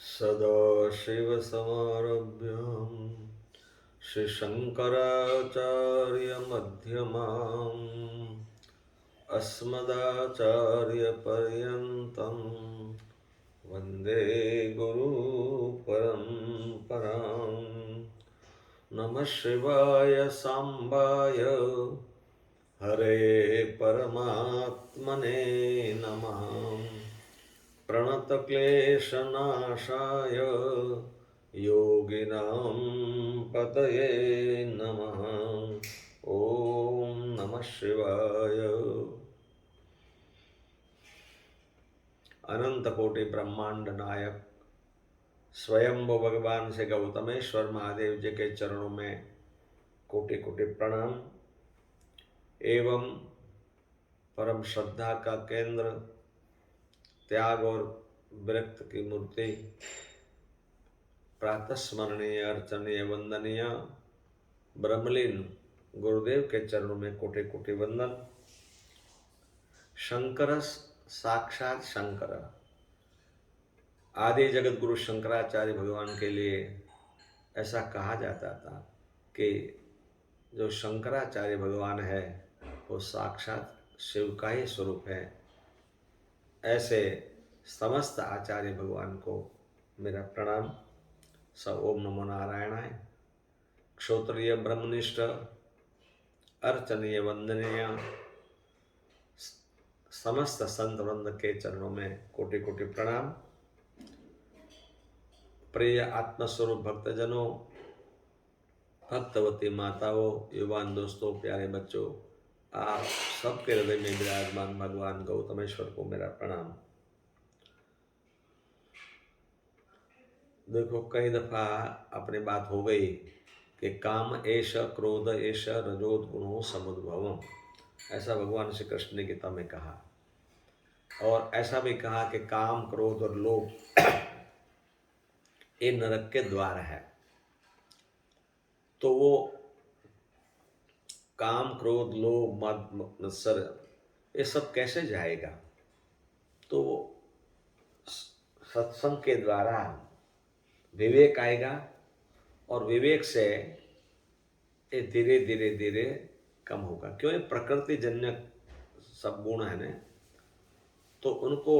सदाशिवसमारभ्यां श्रीशङ्कराचार्यमध्यमाम् अस्मदाचार्यपर्यन्तं वन्दे गुरुपरम्पराम्। नमः शिवाय साम्बाय हरे परमात्मने नमः। प्रणतक्लेशनाशाय योगिनां पतये नमः। ओम नमः शिवाय। अनंत कोटि ब्रह्मांड नायक स्वयंभू भगवान से गौतमेश्वर महादेव जी के चरणों में कोटि कोटि प्रणाम एवं परम श्रद्धा का केंद्र, त्याग और विरक्त की मूर्ति, प्रातः स्मरणीय अर्चनीय वंदनीय ब्रह्मलीन गुरुदेव के चरणों में कोटि कोटि वंदन। शंकर साक्षात शंकर, आदि जगत गुरु शंकराचार्य भगवान के लिए ऐसा कहा जाता था कि जो शंकराचार्य भगवान है वो साक्षात शिव का ही स्वरूप है। ऐसे समस्त आचार्य भगवान को मेरा प्रणाम। स ओम नमो नारायणाय। क्षोत्रिय ब्रह्मनिष्ठ अर्चनीय वंदनीय समस्त संत वृंद के चरणों में कोटि कोटि प्रणाम। प्रिय आत्मस्वरूप भक्तजनों, भक्तवती माताओं, युवान दोस्तों, प्यारे बच्चों, आप सबके हृदय में विराजमान भगवान गौतमेश्वर को मेरा प्रणाम। देखो, कई दफा अपनी बात हो गई कि काम एष क्रोध एष रजोद्गुणों समुद्भवम्, ऐसा भगवान श्री कृष्ण ने गीता में कहा। और ऐसा भी कहा कि काम, क्रोध और लोभ ये नरक के द्वार है। तो वो काम, क्रोध, लोभ, मद, मत्सर ये सब कैसे जाएगा? तो सत्संग के द्वारा विवेक आएगा और विवेक से ये धीरे धीरे धीरे कम होगा। क्यों? ये प्रकृति जन्य सब गुण है ना, तो उनको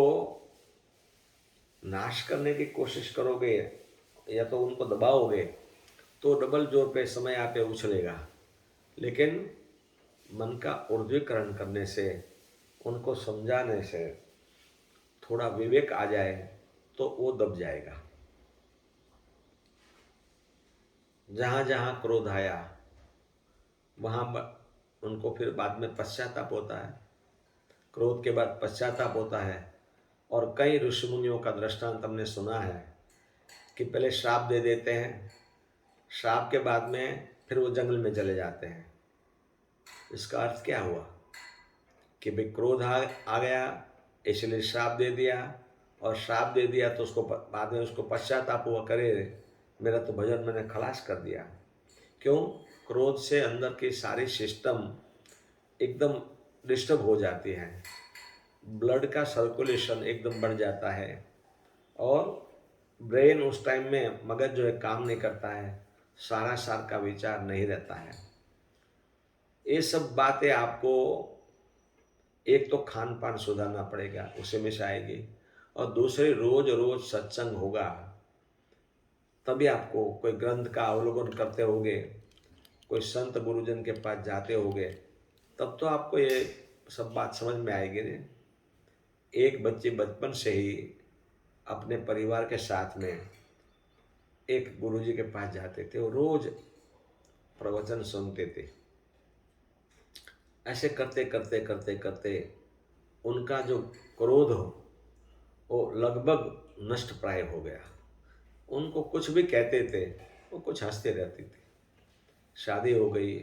नाश करने की कोशिश करोगे या तो उनको दबाओगे तो डबल जोर पे समय आप पे उछलेगा। लेकिन मन का ऊर्ध्वीकरण करने से, उनको समझाने से, थोड़ा विवेक आ जाए तो वो दब जाएगा। जहाँ जहाँ क्रोध आया वहाँ उनको फिर बाद में पश्चाताप होता है। क्रोध के बाद पश्चाताप होता है। और कई ऋषि मुनियों का दृष्टांत हमने सुना है कि पहले श्राप दे देते हैं, श्राप के बाद में फिर वो जंगल में चले जाते हैं। इसका अर्थ क्या हुआ कि भाई क्रोध आ गया इसलिए श्राप दे दिया, और श्राप दे दिया तो उसको बाद में उसको पश्चाताप हुआ, करे मेरा तो भजन मैंने खलास कर दिया। क्यों? क्रोध से अंदर की सारी सिस्टम एकदम डिस्टर्ब हो जाती है, ब्लड का सर्कुलेशन एकदम बढ़ जाता है और ब्रेन उस टाइम में, मगज जो है काम नहीं करता है, सारा सार का विचार नहीं रहता है। ये सब बातें आपको एक तो खान पान सुधारना पड़ेगा, उसे में से आएगी, और दूसरे रोज रोज सत्संग होगा, तभी आपको कोई ग्रंथ का अवलोकन करते होगे, कोई संत गुरुजन के पास जाते होगे, तब तो आपको ये सब बात समझ में आएगी ने। एक बच्चे बचपन से ही अपने परिवार के साथ में एक गुरुजी के पास जाते थे और रोज प्रवचन सुनते थे। ऐसे करते करते करते करते उनका जो क्रोध हो वो लगभग नष्ट प्राय हो गया। उनको कुछ भी कहते थे वो कुछ हंसते रहती थी। शादी हो गई,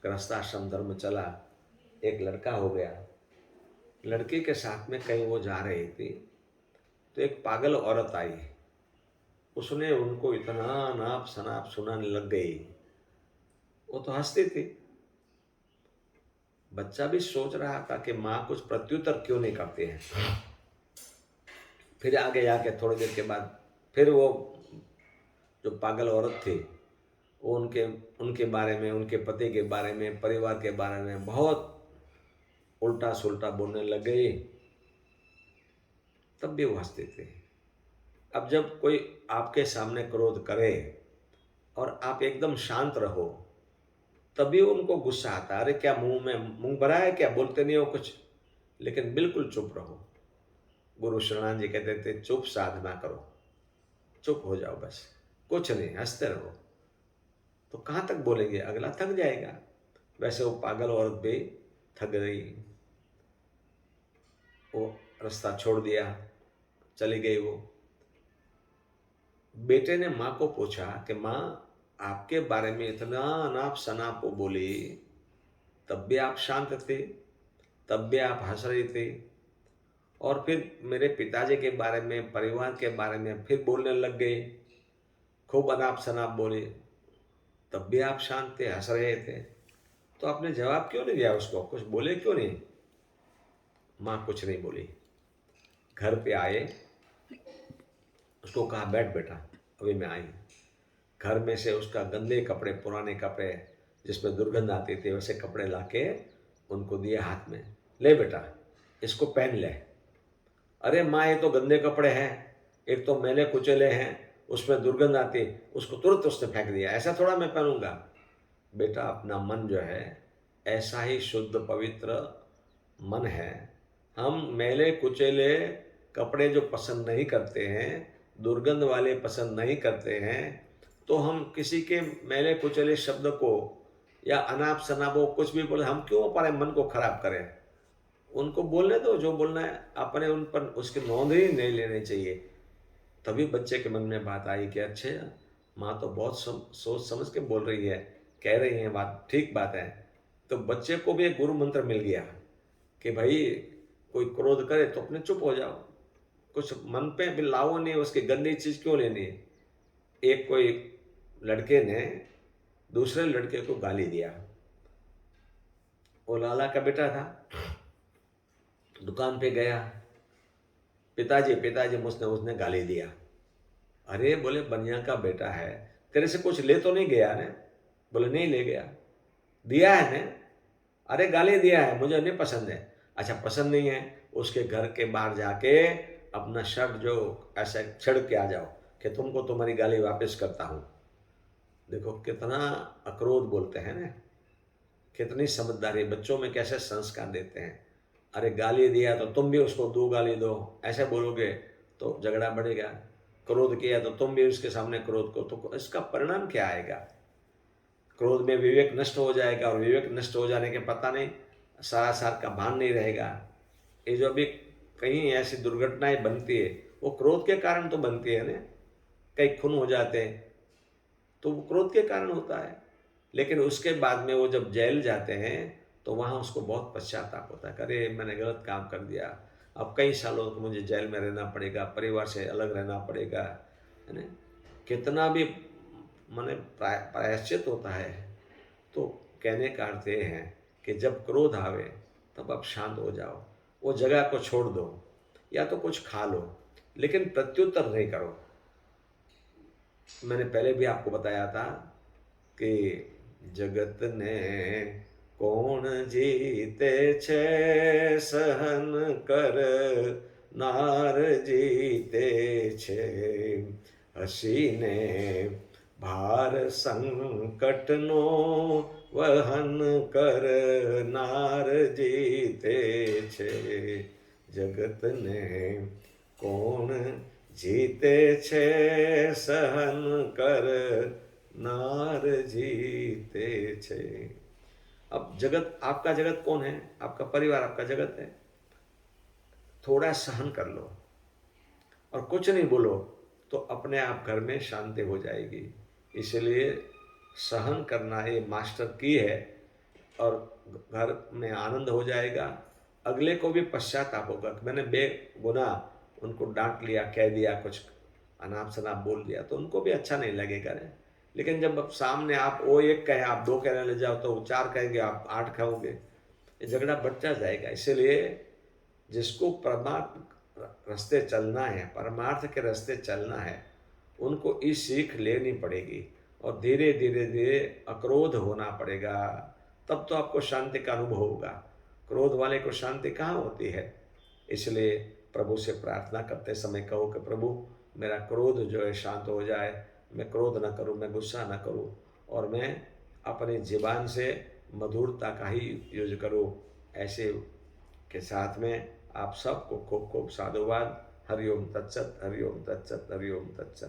गृहस्थाश्रम धर्म चला, एक लड़का हो गया। लड़के के साथ में कहीं वो जा रही थी तो एक पागल औरत आई, उसने उनको इतना नाप शनाप सुनाने लग गई। वो तो हंसती थी। बच्चा भी सोच रहा था कि माँ कुछ प्रत्युत्तर क्यों नहीं करती है। फिर आगे जाके थोड़ी देर के बाद फिर वो जो पागल औरत थी वो उनके उनके बारे में, उनके पति के बारे में, परिवार के बारे में बहुत उल्टा सुल्टा बोलने लग गई। तब भी वो हंसते थे। अब जब कोई आपके सामने क्रोध करे और आप एकदम शांत रहो, तभी उनको गुस्सा आता है। अरे क्या मुंह भरा है क्या, बोलते नहीं हो कुछ? लेकिन बिल्कुल चुप रहो। गुरु शरणानंद जी कहते थे चुप साधना करो, चुप हो जाओ बस, कुछ नहीं, हंसते रहो। तो कहाँ तक बोलेंगे, अगला थक जाएगा। वैसे वो पागल औरत भी थक गई, वो रास्ता छोड़ दिया, चली गई। वो बेटे ने माँ को पूछा कि माँ, आपके बारे में इतना अनाप शनाप वो बोली, तब भी आप शांत थे, तब भी आप हंस रही थे, और फिर मेरे पिताजी के बारे में, परिवार के बारे में फिर बोलने लग गए, खूब अनाप शनाप बोले, तब भी आप शांत थे, हंस रहे थे। तो आपने जवाब क्यों नहीं दिया उसको, कुछ बोले क्यों नहीं? माँ कुछ नहीं बोली। घर पे आए, उसको कहा बैठ बेटा, अभी मैं आई। घर में से उसका गंदे कपड़े, पुराने कपड़े जिसमें दुर्गंध आती थी, वैसे कपड़े लाके उनको दिए हाथ में, ले बेटा इसको पहन ले। अरे माँ ये तो गंदे कपड़े हैं, एक तो मैले कुचले हैं, उसमें दुर्गंध आती, उसको तुरंत उसने फेंक दिया। ऐसा थोड़ा मैं पहनूंगा। बेटा अपना मन जो है ऐसा ही शुद्ध पवित्र मन है। हम मैले कुचेले कपड़े जो पसंद नहीं करते हैं, दुर्गंध वाले पसंद नहीं करते हैं, तो हम किसी के मैले कुचले शब्द को या अनाप शनाप कुछ भी बोले, हम क्यों अपने मन को खराब करें? उनको बोलने दो जो बोलना है, अपने उन पर उसकी नोंद ही नहीं लेनी चाहिए। तभी बच्चे के मन में बात आई कि अच्छे, माँ तो बहुत सोच समझ के बोल रही है, कह रही है बात, ठीक बात है। तो बच्चे को भी एक गुरु मंत्र मिल गया कि भाई कोई क्रोध करे तो अपने चुप हो जाओ, कुछ मन पे भी लाओ नहीं, उसकी गंदी चीज क्यों लेनी है। एक कोई लड़के ने दूसरे लड़के को गाली दिया। वो लाला का बेटा था, दुकान पे गया, पिताजी पिताजी मुझने उसने गाली दिया। अरे बोले बनिया का बेटा है, तेरे से कुछ ले तो नहीं गया ने? बोले नहीं ले गया। दिया है ने? अरे गाली दिया है, मुझे नहीं पसंद है। अच्छा पसंद नहीं है, उसके घर के बाहर जाके अपना शर्ट जो ऐसे छिड़ के आ जाओ कि तुमको तुम्हारी गाली वापस करता हूं। देखो कितना अक्रोध बोलते हैं ना, कितनी समझदारी, बच्चों में कैसे संस्कार देते हैं। अरे गाली दिया तो तुम भी उसको दो गाली दो, ऐसे बोलोगे तो झगड़ा बढ़ेगा। क्रोध किया तो तुम भी उसके सामने क्रोध को, तो इसका परिणाम क्या आएगा? क्रोध में विवेक नष्ट हो जाएगा, और विवेक नष्ट हो जाने के पता नहीं, सारा सार का भान नहीं रहेगा। ये जो अभी कहीं ऐसी दुर्घटनाएं बनती है, वो क्रोध के कारण तो बनती है ना। कई खून हो जाते हैं तो वो क्रोध के कारण होता है। लेकिन उसके बाद में वो जब जेल जाते हैं तो वहाँ उसको बहुत पश्चाताप होता है, अरे मैंने गलत काम कर दिया, अब कई सालों तक मुझे जेल में रहना पड़ेगा, परिवार से अलग रहना पड़ेगा, है ना। कितना भी माने प्रायश्चित होता है। तो कहने का अर्थ ये है कि जब क्रोध आवे तब आप शांत हो जाओ, वो जगह को छोड़ दो, या तो कुछ खा लो, लेकिन प्रत्युत्तर नहीं करो। मैंने पहले भी आपको बताया था कि जगत ने कोण जीते छे सहन कर नार जीते छे, हसीने भार संकट नो वहन कर नार जीते छे, जगत ने कोण जीते छे सहन कर नार जीते छे। अब जगत, आपका जगत कौन है? आपका परिवार आपका जगत है। थोड़ा सहन कर लो और कुछ नहीं बोलो तो अपने आप घर में शांति हो जाएगी। इसलिए सहन करना ये मास्टर की है, और घर में आनंद हो जाएगा। अगले को भी पश्चाताप होगा, मैंने बेगुना उनको डांट लिया, कह दिया, कुछ अनाप शनाप बोल दिया, तो उनको भी अच्छा नहीं लगेगा ना। लेकिन जब अब सामने आप वो एक कहे आप दो कहने ले जाओ तो वो चार कहेंगे, आप आठ खाओगे, ये झगड़ा बढ़ता जाएगा। इसीलिए जिसको परमार्थ रास्ते चलना है, परमार्थ के रास्ते चलना है, उनको ये सीख लेनी पड़ेगी और धीरे धीरे धीरे अक्रोध होना पड़ेगा, तब तो आपको शांति का अनुभव होगा। क्रोध वाले को शांति कहाँ होती है? इसलिए प्रभु से प्रार्थना करते समय कहो कि प्रभु मेरा क्रोध जो है शांत हो जाए, मैं क्रोध न करूं, मैं गुस्सा न करूं और मैं अपनी ज़ुबान से मधुरता का ही यूज करूं। ऐसे के साथ में आप सबको खूब खूब साधुवाद। हरिओम तत्सत, हरिओम तत्सत, हरिओम तत्सत।